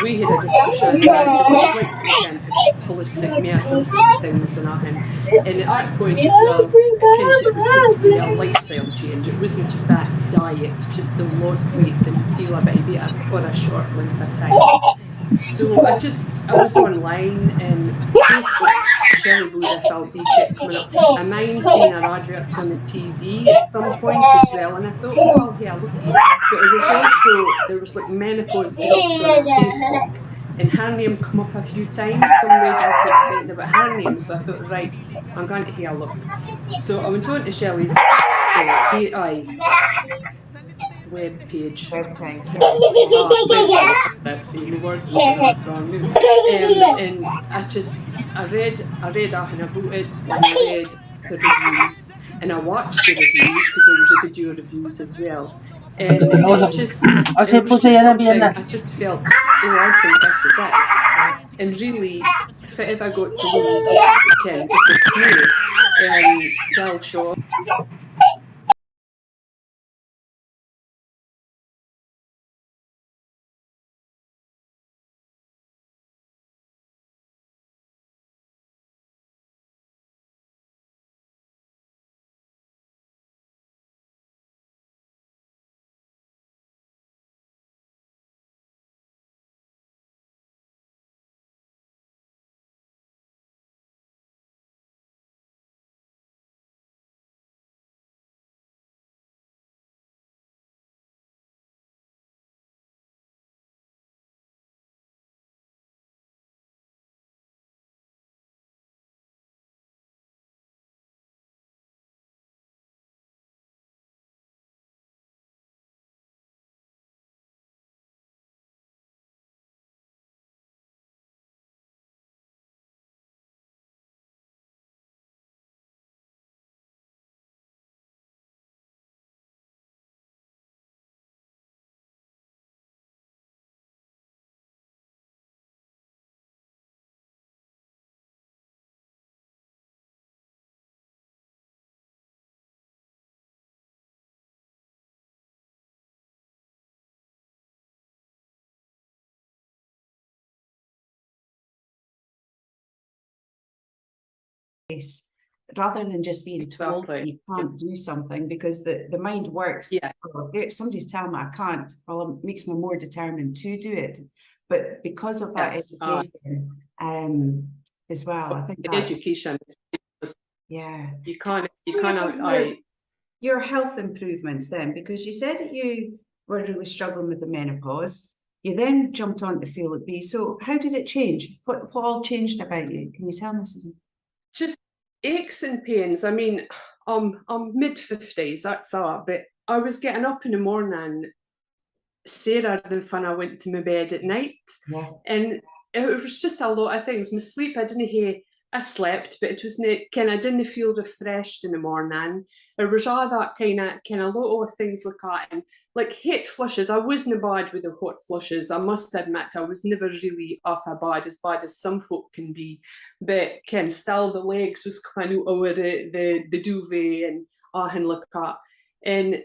we had a discussion about holistic, more holistic things and that. And at that point as well, it would have to be a lifestyle change. It wasn't just that diet, just to lose weight and feel a bit better for a short length of time. So I was online and Facebook, Shelley Blue FLB kept coming up. I mind seeing her adverts on the TV at some point as well, and I thought, oh, I'll have a look at it. But there was like menopause groups on Facebook, and her name come up a few times. Some ladies had sent about her name, so I thought, right, I'm going to have a look. So I went on to Shelley's web page. Website. That's the words wrong. And I read up about it, and I read the reviews, and I watched the reviews because there was a video reviews as well. And I just felt, oh, I think this is it. And really, if I got to lose, if it's new, Del Shaw. Rather than just being told you can't do something, because the mind works. Yeah. Oh, if somebody's telling me I can't, well, it makes me more determined to do it. But because of that education, as well, I think that education. Yeah. You can't. Your health improvements then, because you said that you were really struggling with the menopause. You then jumped on to Feel It Be. So how did it change? What all changed about you? Can you tell me, Susan? Just aches and pains. I mean, I'm mid-50s, that's all, but I was getting up in the morning, Sarah, when I went to my bed at night. Yeah. And it was just a lot of things. My sleep, I slept, but it wasn't I didn't feel refreshed in the morning. There was all that kind of lot of things like that. And like hot flushes, I wasn't bad with the hot flushes. I must admit, I was never really off as bad as some folk can be. But still the legs was coming out over the duvet and and like that. And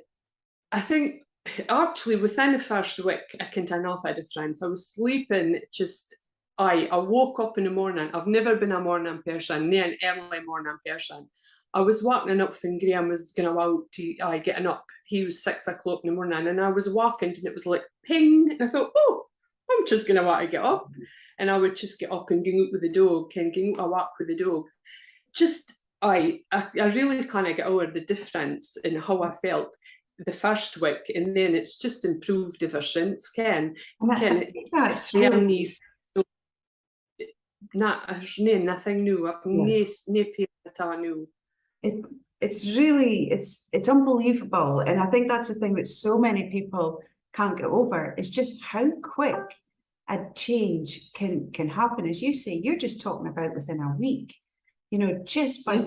I think actually within the first week, I can't enough a difference. I was sleeping just. I woke up in the morning. I've never been a morning person, near an early morning person. I was walking up when Graham was going out to getting up. He was 6 o'clock in the morning, and I was walking, and it was like ping. And I thought, oh, I'm just going to want to get up, and I would just get up and go out with the dog, and go out a walk with the dog. Just I really kind of get over the difference in how I felt the first week, and then it's just improved ever since. That's really. Nothing new. It's really it's unbelievable, and I think that's the thing that so many people can't get over. It's just how quick a change can happen. As you say, you're just talking about within a week. You know, just by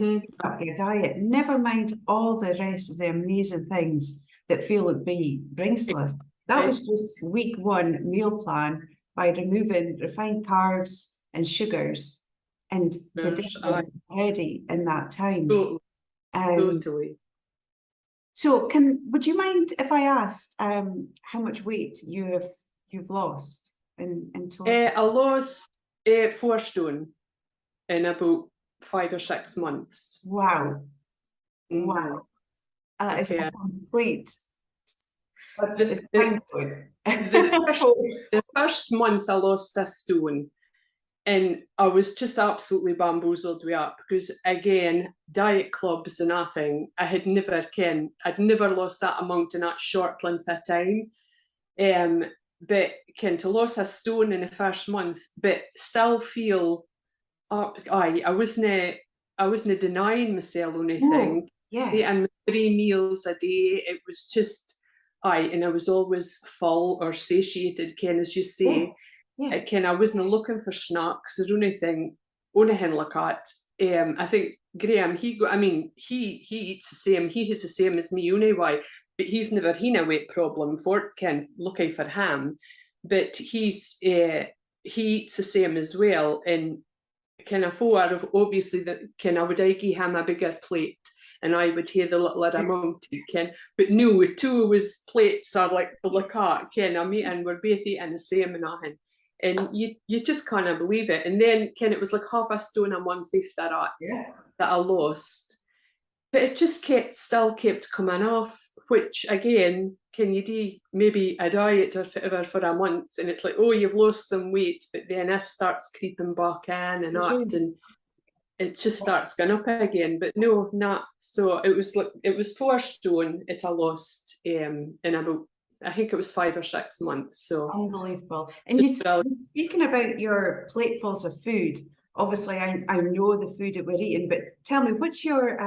up your diet. Never mind all the rest of the amazing things that Feel It Be brings to us. That was just week 1 meal plan by removing refined carbs and sugars, and the difference already in that time. Totally. So would you mind if I asked how much weight you've lost in total? I lost 4 stone in about 5 or 6 months. Wow. Mhm. Wow. That is Yeah. a complete. That's The- it's the- mind-blowing. The first month I lost a stone, and I was just absolutely bamboozled with that because, again, diet clubs and nothing, I'd never lost that amount in that short length of time. But to lose a stone in the first month, but still feel, I wasn't denying myself or anything. Yeah. And 3 meals a day, it was just, and I was always full or satiated, as you say. Yeah. I wasn't looking for snacks or anything like that. I think Graham, he eats the same. He has the same as me anyway, but he's never had a weight problem for looking for him. But he eats the same as well, and four of obviously that I would give him a bigger plate and I would hear the little amount but no, 2 of his plates are like that, I'm eating, we're both eating the same and you just can't believe it. And then it was like half a stone a month after that I lost. But it just still kept coming off, which again, can you do maybe a diet or whatever for a month, and it's like, oh, you've lost some weight, but then this starts creeping back in and and it just starts going up again. But no, not so. It was 4 stone it I lost in about, I think it was 5 or 6 months. So unbelievable. And speaking about your platefuls of food, obviously I know the food that we're eating, but tell me, what's your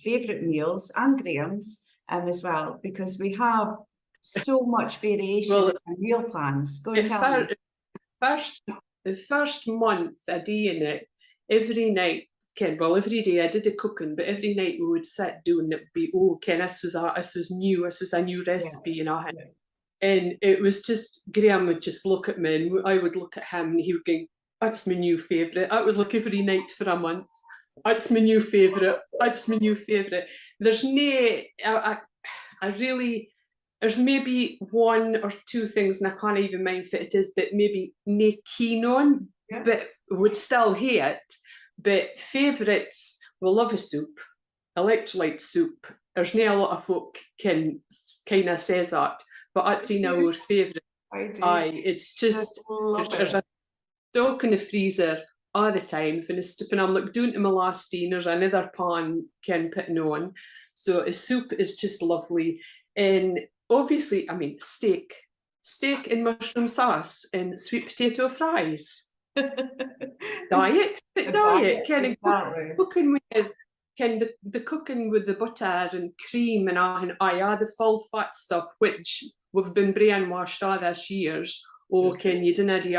favourite meals, and Graham's as well, because we have so much variation in meal plans. Go and tell me. The first month a day in it, every night, every day I did the cooking, but every night we would sit down, it would be, this was a new recipe, and it was just, Graham would just look at me and I would look at him and he would go, that's my new favourite. That was like every night for a month. That's my new favourite. That's my new favourite. There's there's maybe 1 or 2 things, and I can't even mind what it is, that maybe no keen on, but would still hate. But favourites, we love a soup, electrolyte soup. There's not a lot of folk kind of says that, but that's our favourite. It's just, there's a stock in the freezer all the time. When I'm like doing to my last day, there's another pan putting on. So a soup is just lovely. And obviously, steak and mushroom sauce and sweet potato fries. Diet. Cooking with the cooking with the butter and cream and the full fat stuff, which we've been brainwashed all these years. You didn't do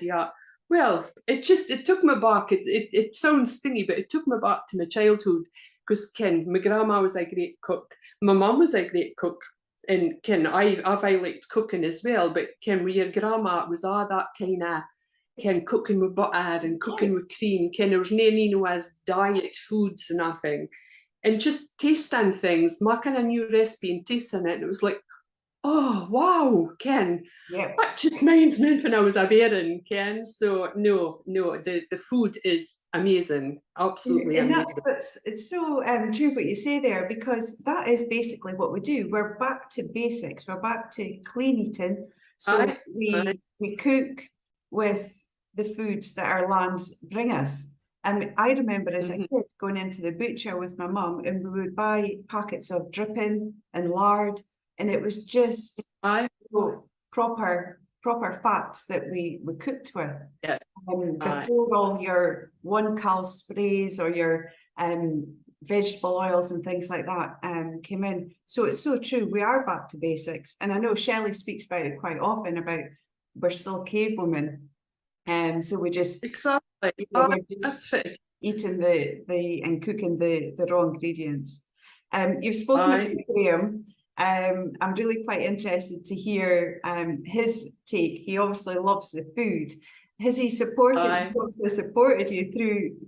that. Well, it took me back. It sounds thingy, but it took me back to my childhood, because my grandma was a great cook, my mum was a great cook, and I've liked cooking as well. But with your grandma, it was all that kind of cooking with butter and cooking with cream. There was no as diet foods and nothing, and just tasting things, making a new recipe and tasting it, and it was like, oh wow, that just reminds me when I was a bairn, So no, the food is amazing, absolutely amazing. It's so true what you say there, because that is basically what we do. We're back to basics. We're back to clean eating. So we cook with the foods that our lands bring us. And I remember as a kid going into the butcher with my mum, and we would buy packets of dripping and lard, and it was just proper fats that we cooked with. Yes. Before all your 1-cal sprays or your vegetable oils and things like that came in. So it's so true. We are back to basics. And I know Shelley speaks about it quite often, about we're still cave women. So we just eating and cooking the raw ingredients. You've spoken about Graham. I'm really quite interested to hear his take. He obviously loves the food. Has he supported you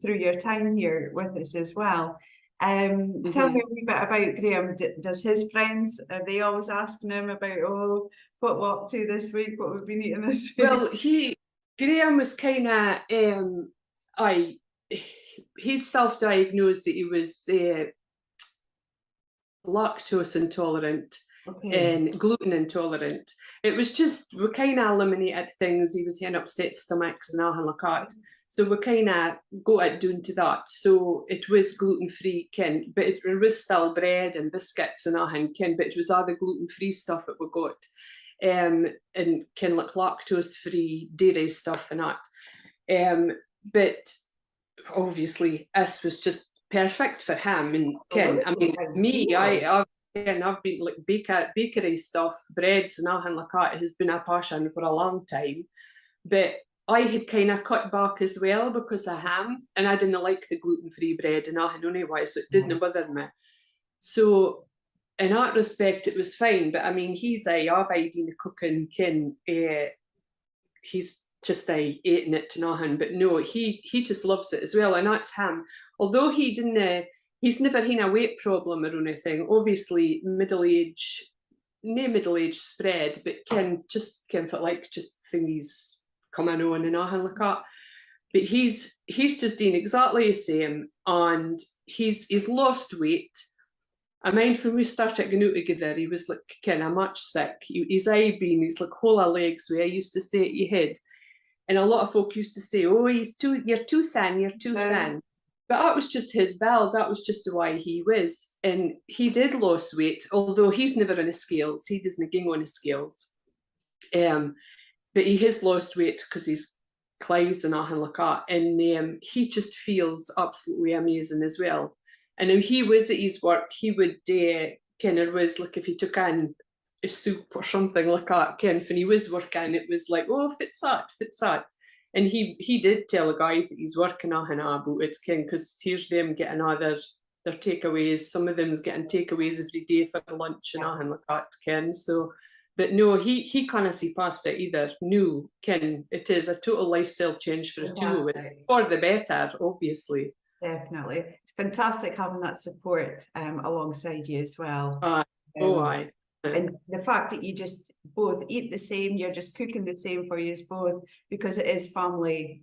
through your time here with us as well? Tell me a wee bit about Graham. Does his friends, are they always asking him about, oh, what we're up to this week, what we've been eating this week? Well, Graham was kind of, he's self-diagnosed that he was lactose intolerant and gluten intolerant. It was just, we kind of eliminated things. He was having upset stomachs and all like that. So we kind of got it down to that. So it was gluten-free, Ken, but it was still bread and biscuits and all, Ken, but it was all the gluten-free stuff that we got. And kind of like lactose-free dairy stuff and that. But obviously, this was just perfect for him. And Ken, I mean, me, I've been like bakery stuff, breads and all like that has been a passion for a long time. But I had kind of cut back as well because of ham, and I didn't like the gluten-free bread and all anyway, so it didn't bother me. So in that respect, it was fine. But I mean, he's avid in the cooking, Ken. He's just eating it to nothing. But no, he just loves it as well, and that's him. Although he didn't, he's never had a weight problem or anything. Obviously, middle age spread, but Ken for like just thingies coming on and all like that. But he's just doing exactly the same, and he's lost weight. I mind when we started going out together, he was like kind of much sick. His eye being, he's like whole of legs, where I used to say at your head. And a lot of folk used to say, oh, you're too thin, you're too thin. But that was just his build, that was just the way he was. And he did lose weight, although he's never on the scales, he doesn't go on the scales. But he has lost weight because he's clothes and all like that. And he just feels absolutely amazing as well. And when he was at his work, he would kind of was like if he took in a soup or something like that, Ken, when he was working, it was like, oh, fits that. And he did tell the guys that he's working on about it, Ken, because here's them getting all their takeaways. Some of them's getting takeaways every day for lunch and all like that, Ken. So, but no, he can't see past it either. No, Ken, it is a total lifestyle change for the two of us, for the better, obviously. Definitely. It's fantastic having that support alongside you as well. Aye. And the fact that you just both eat the same, you're just cooking the same for you both, because it is family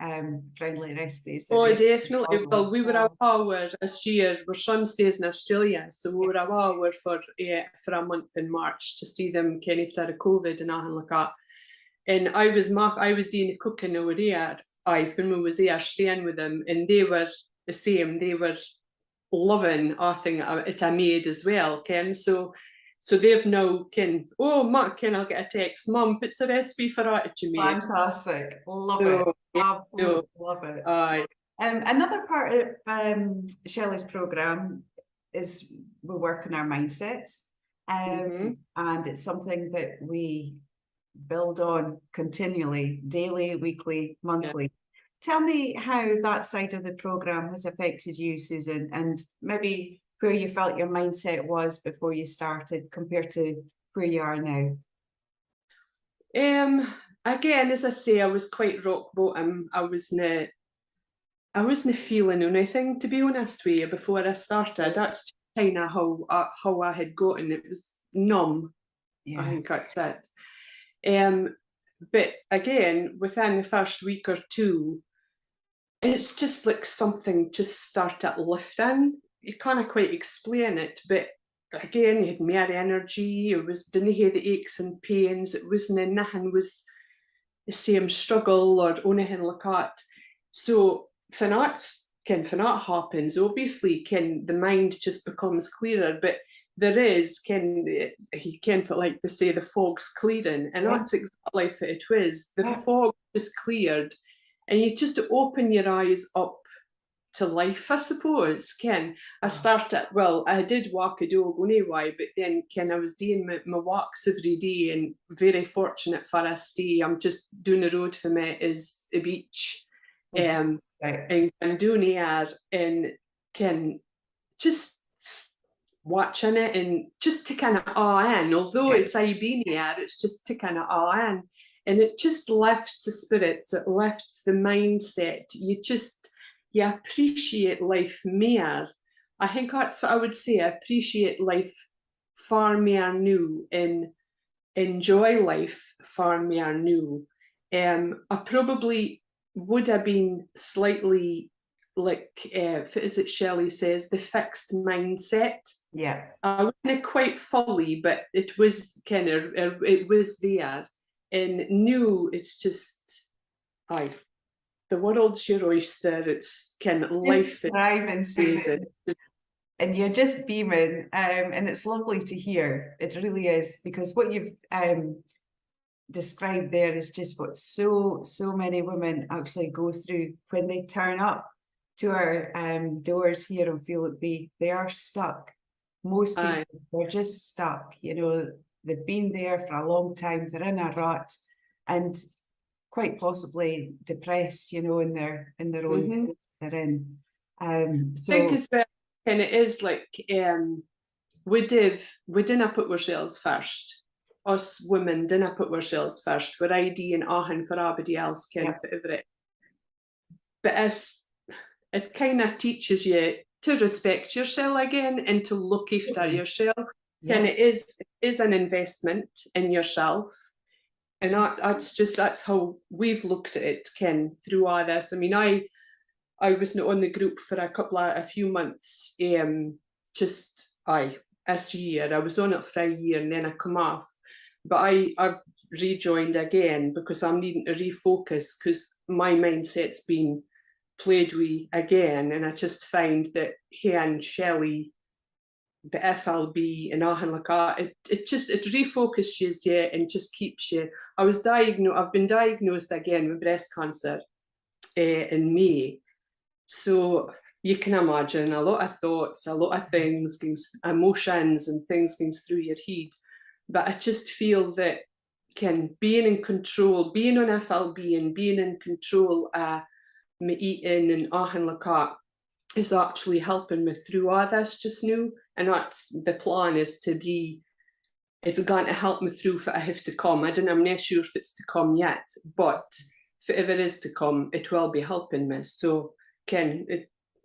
friendly recipes. Oh, definitely. Well, we were away this year. Our son stays in Australia, so we were away for a month in March to see them kind of after COVID and all like that. And I was doing the cooking over there. When we was there staying with them, and they were the same. They were loving everything that I made as well, Ken. So they've now I'll get a text, Mum, it's a recipe for that you made. Fantastic, love it, absolutely love it. Aye. Another part of Shelley's programme is we work on our mindsets, and it's something that we build on continually, daily, weekly, monthly. Yeah. Tell me how that side of the programme has affected you, Susan, and maybe where you felt your mindset was before you started compared to where you are now. Again, as I say, I was quite rock bottom. I wasn't feeling anything, to be honest with you, before I started. That's kind of how I had gotten. It was numb. Yeah. I think that's it. But again, within the first week or two, it's just like something just started lifting. You can't quite explain it, but again, you had more energy. It didn't have the aches and pains. It wasn't, nothing was the same struggle or anything like that. So when that happens, obviously, the mind just becomes clearer. But there is, you can feel like they say the fog's clearing, and that's exactly what it was. The fog is cleared, and you just open your eyes up to life, I suppose, Ken. I did walk a dog anyway, but then, Ken, I was doing my walks every day, and very fortunate for us stay. I'm just doing the road for me is a beach. And I'm doing here, and Ken, just watching it and just to kind of awe in, although it's I've been here, it's just to kind of awe in. And it just lifts the spirits, it lifts the mindset. You appreciate life more I think that's what I would say. I appreciate life far more now and enjoy life far more now. I probably would have been slightly like, is it Shelley says, the fixed mindset. Yeah. I wasn't quite fully, but it was kind of, it was there. And new, it's just, aye, the world's your oyster. It's kind of life. Thriving, Susan. And you're just beaming, and it's lovely to hear. It really is, because what you've described there is just what so many women actually go through when they turn up to our doors here on Feel It Be. They are stuck. Most people are just stuck. You know, they've been there for a long time. They're in a rut, and quite possibly depressed. You know, in their own they're in. So I think as well, and it is like we didn't put ourselves first. Us women didn't put ourselves first. We're ID and ahin for everybody else, kind of whatever it. But as it kind of teaches you to respect yourself again and to look after yourself. And it is an investment in yourself. And that's how we've looked at it, Ken, through all this. I mean, I was not on the group for a few months, this year. I was on it for a year and then I come off. But I rejoined again because I'm needing to refocus, because my mindset's been played with again, and I just find that here and Shelley, the FLB and ahin like that, it refocuses you and just keeps you. I've been diagnosed again with breast cancer in May. So you can imagine a lot of thoughts, a lot of things, emotions and things going through your head. But I just feel that being in control, being on FLB and being in control of my eating and ahin like that is actually helping me through all this just now. And that's the plan, is to be, it's going to help me through what I have to come. I'm not sure if it's to come yet, but if it is to come, it will be helping me. So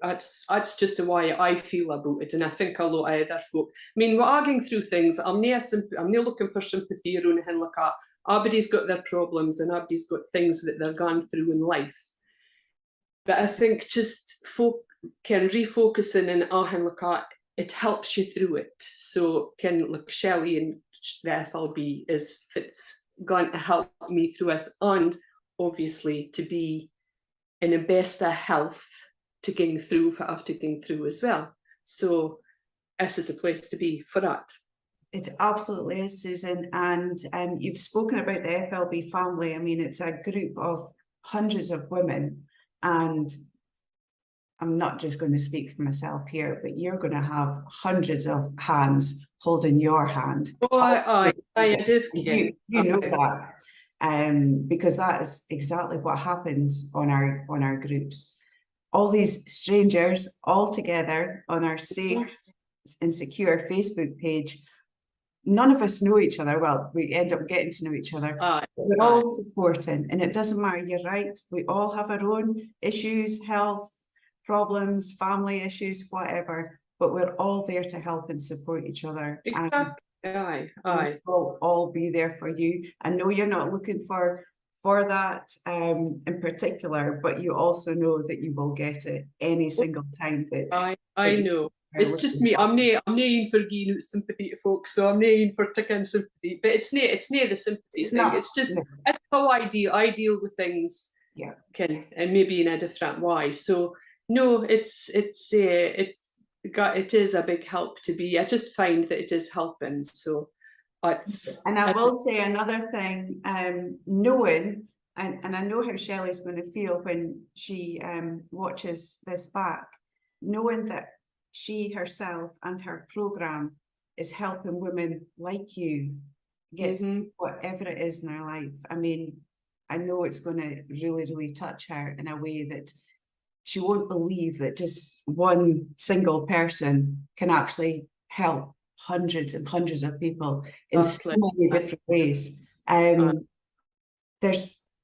that's just the way I feel about it, and I think a lot of other folk. I mean, we're arguing through things. I'm not looking for sympathy or anything like that. Everybody's got their problems and everybody's got things that they're going through in life. But I think just refocusing and ahin like that, it helps you through it. So like Shelley and the FLB it's going to help me through this, and obviously to be in the best of health to going through what I've taken through as well. So this is a place to be for that. It absolutely is, Susan. And you've spoken about the FLB family. I mean, it's a group of hundreds of women, and I'm not just going to speak for myself here, but you're going to have hundreds of hands holding your hand. Oh, I do. You know that, because that is exactly what happens on our groups. All these strangers all together on our safe and secure Facebook page. None of us know each other. Well, we end up getting to know each other. We're all supporting, and it doesn't matter. You're right. We all have our own issues, health problems, family issues, whatever. But we're all there to help and support each other. Exactly. We'll all be there for you. I know you're not looking for that in particular, but you also know that you will get it any single time that I know. It's just me. I'm not in for giving out sympathy to folks, so I'm not in for taking sympathy. But it's not the sympathy thing. It's just it's how I deal with things. Yeah. And maybe in a different way. So no, it is a big help to be. I just find that it is helping. So and I will say another thing, knowing, and I know how Shelley's going to feel when she watches this back, knowing that she herself and her program is helping women like you get whatever it is in her life. I mean, I know it's going to really, really touch her in a way that she won't believe that just one single person can actually help hundreds and hundreds of people in so many different ways.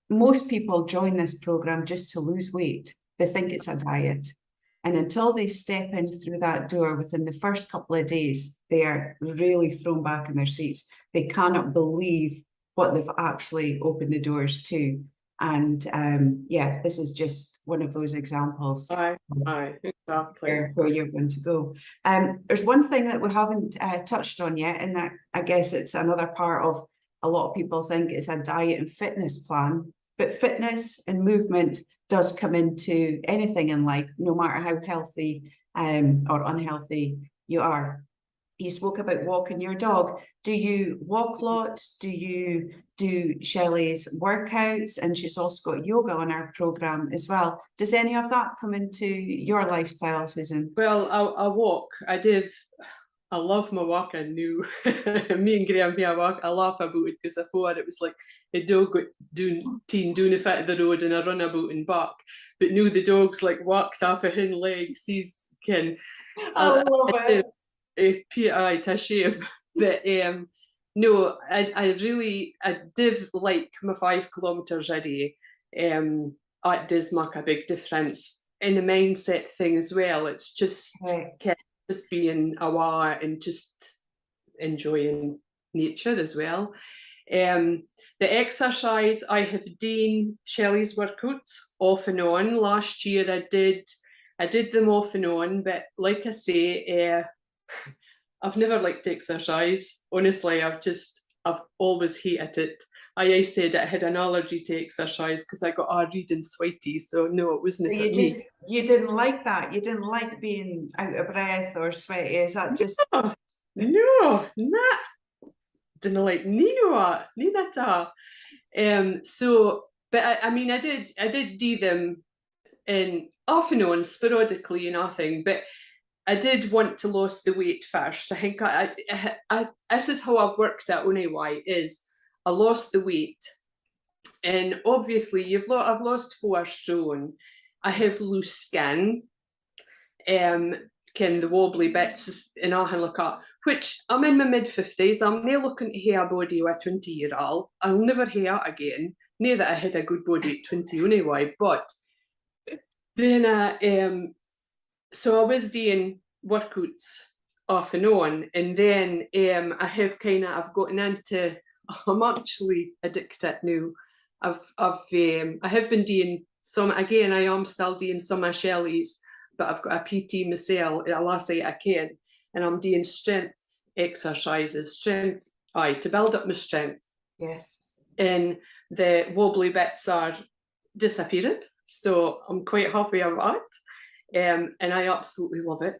Most people join this program just to lose weight. They think it's a diet. And until they step in through that door within the first couple of days, they are really thrown back in their seats. They cannot believe what they've actually opened the doors to. And yeah, this is just one of those examples. Aye, exactly. Where you're going to go. There's one thing that we haven't touched on yet, and that I guess it's another part of a lot of people think it's a diet and fitness plan, but fitness and movement does come into anything in life, no matter how healthy or unhealthy you are. You spoke about walking your dog. Do you walk lots? Do you do Shelley's workouts? And she's also got yoga on our programme as well. Does any of that come into your lifestyle, Susan? Well, I walk. I love my walking now. Me and Graham here walk. I laugh about it because before it was like a dog doing a fit of the road and I run about and back. But now the dog's like walked off of hind legs. He's I love it. It's a shame. But no, I do like my 5 kilometres a day. It does make a big difference in the mindset thing as well. It's just just being aware and just enjoying nature as well. The exercise, I have done Shelley's workouts off and on. Last year I did them off and on, but like I say, I've never liked exercise. Honestly, I've always hated it. I said I had an allergy to exercise because I got a reading sweaty, so no, it wasn't for me. You didn't like that. You didn't like being out of breath or sweaty. Is that just no, nah. Didn't like neither at all. So, but I mean, I did do them in off and on sporadically, nothing, but I did want to lose the weight first. I think this is how I've worked it anyway, is I lost the weight. And obviously I've lost 4 stone. I have loose skin. Can the wobbly bits and all look at, which I'm in my mid-50s. I'm now looking to have a body with a 20-year-old. I'll never have it again. Now that I had a good body at 20 anyway, but then so I was doing workouts off and on, and then I've gotten into, I'm actually addicted now. I have been doing some, again, I am still doing some of Shelley's, but I've got a PT myself, a lassie I can, and I'm doing strength exercises, to build up my strength. Yes. And the wobbly bits are disappearing, so I'm quite happy about it. And I absolutely love it.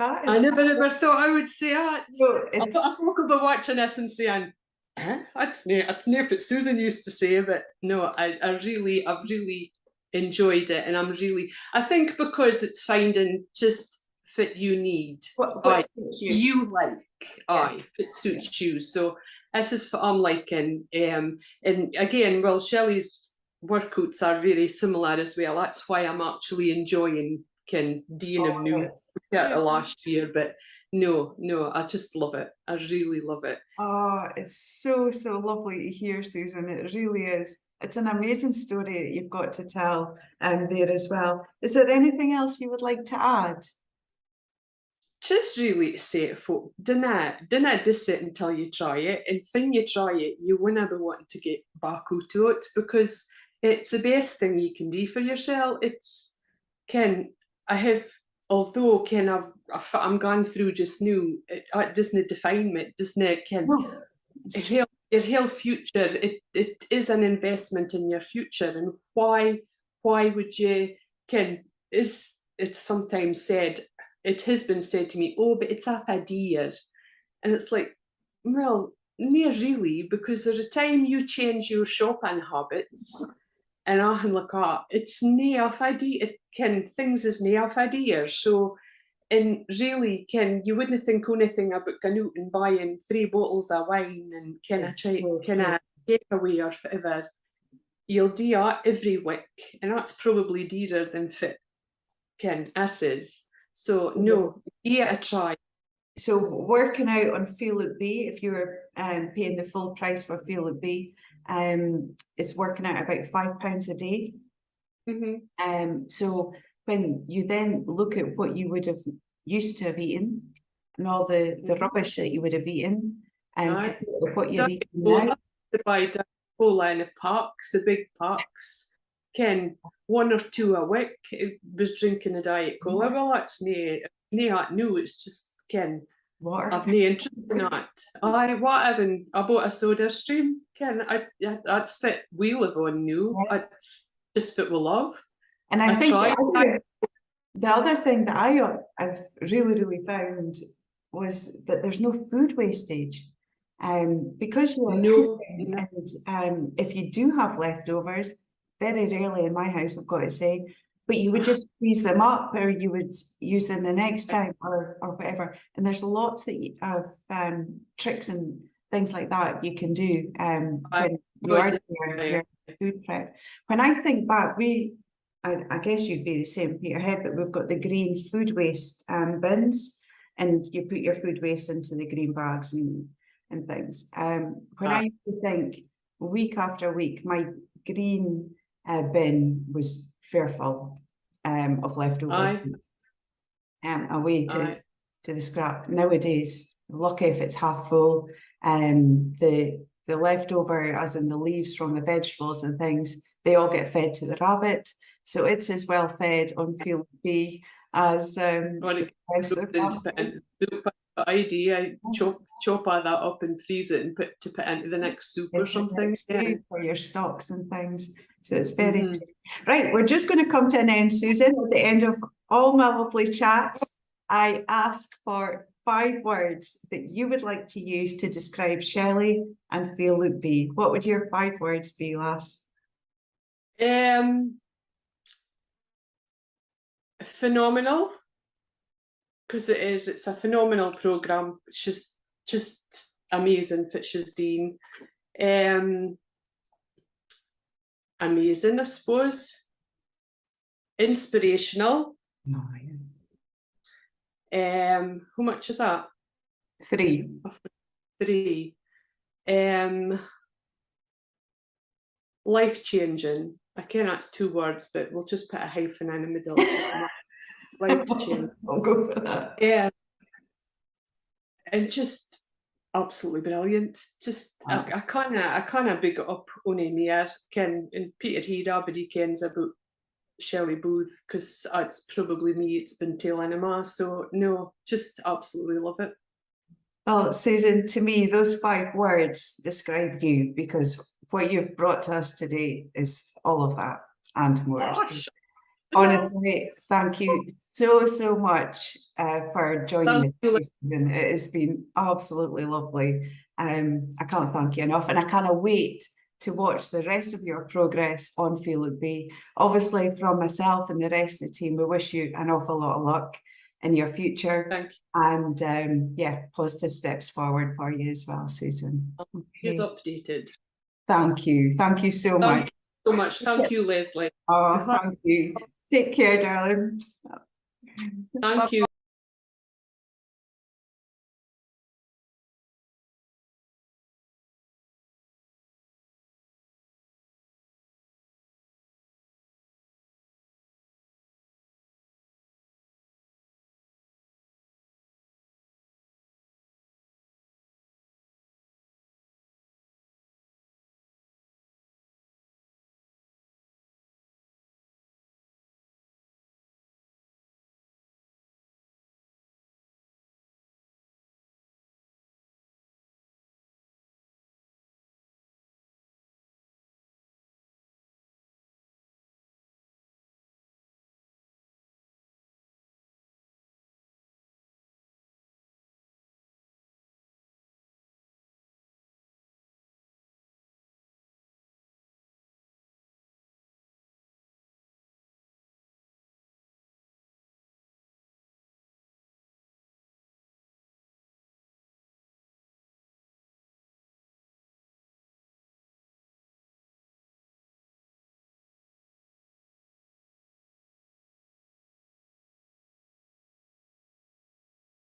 I never ever thought I would say that. So I thought folk will be watching this and saying, that's new what Susan used to say, but no, I've really enjoyed it, and I think because it's finding just fit you need, what you like, if it suits you. So this is what I'm liking. And again, well, Shelley's workouts are very similar as well. That's why I'm actually enjoying doing them new compared to last year. But no, I just love it. I really love it. Oh, it's so lovely to hear, Susan. It really is. It's an amazing story that you've got to tell there as well. Is there anything else you would like to add? Just really to say to folk, dinna diss it until you try it, and when you try it, you won't be wanting to get back out of it, because it's the best thing you can do for yourself. It's although I'm going through just now, it doesn't define me. It doesn't your whole future. It is an investment in your future, and why would you it's sometimes said. It has been said to me, oh, but it's half a dear. And it's like, well, near really, because at the time you change your shopping habits, and I can look at it's near half a dear. Things is near half a dear. So, and really, you wouldn't think anything about going out and buying 3 bottles of wine and takeaway or whatever. You'll do that every week, and that's probably dearer than fit is. So no, a try. So working out on Feel Look Be, if you're paying the full price for Feel Look Be, it's working out about £5 a day. Mm-hmm. So when you then look at what you would have used to have eaten and all the rubbish that you would have eaten and Aye. what you're eating Well, now. to buy cola in the parks, the big parks, Ken, 1 or 2 a week, I was drinking a Diet Cola. Well, that's nae that new, it's just, Ken, Water. I've nae interest in that. Aye, water, and I bought a soda stream, Ken, that's fit we live on new, it's just fit we love. And I I think tried. the other thing that I've really found was that there's no food wastage. Because you're No, cooking no. and if you do have leftovers, very rarely in my house, I've got to say, but you would just freeze them up or you would use them the next time or whatever. And there's lots of tricks and things like that you can do when you are doing your food prep. When I think back, I guess you'd be the same Peterhead, but we've got the green food waste bins, and you put your food waste into the green bags and things. When I used to think week after week, my green bin was fearful of leftover food away to the scrap. Nowadays, lucky if it's half full. The leftover, as in the leaves from the vegetables and things, they all get fed to the rabbit. So it's as well fed on Field B as the rest of the idea, chop all that up and freeze it and put into the next soup or something. For your stocks and things. So it's very right. We're just going to come to an end, Susan. At the end of all my lovely chats, I ask for 5 words that you would like to use to describe Shelley and Feel Look B. What would your 5 words be, lass? Phenomenal, because it's a phenomenal programme. It's just amazing what she's doing. Amazing, I suppose. Inspirational. How much is that? 3. 3. Life-changing. I ken that's 2 words, but we'll just put a hyphen in the middle. Life-changing. I'll go for that. Yeah. And just absolutely brilliant. Just I kinda big it up on Amir. Ken and Peterhead, everybody kens about Shelley Booth, because it's probably me it's been telling him. So no, just absolutely love it. Well, Susan, to me, those 5 words describe you, because what you've brought to us today is all of that and more. Honestly, thank you so much for joining me. It has been absolutely lovely. I can't thank you enough, and I cannot wait to watch the rest of your progress on Feel Look B. Obviously, from myself and the rest of the team, we wish you an awful lot of luck in your future. Thank you. And yeah, positive steps forward for you as well, Susan. It's updated. Thank you so much. Thank you, Leslie. Oh, thank you. Take care, darling. Thank you.